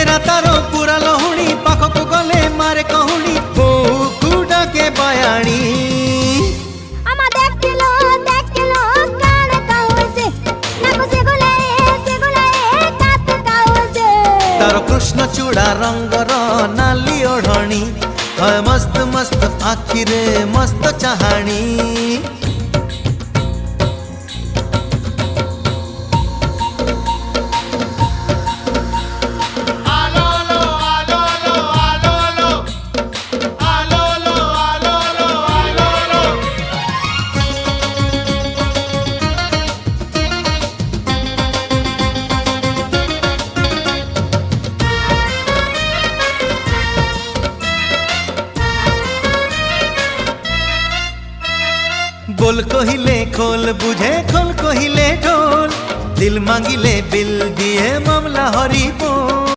चेहरा तारो पूरा लहुणी पाखक गले मारे कहूणी बहु डाके बयाणी तारो कृष्ण चूड़ा रंगर नाली ओढ़णी मस्त मस्त आखिरे मस्त चाहाणी बोल कहिले खोल बुझे खोल कहिले ढोल दिल मांगिले बिल दिए मामला हरी बोल।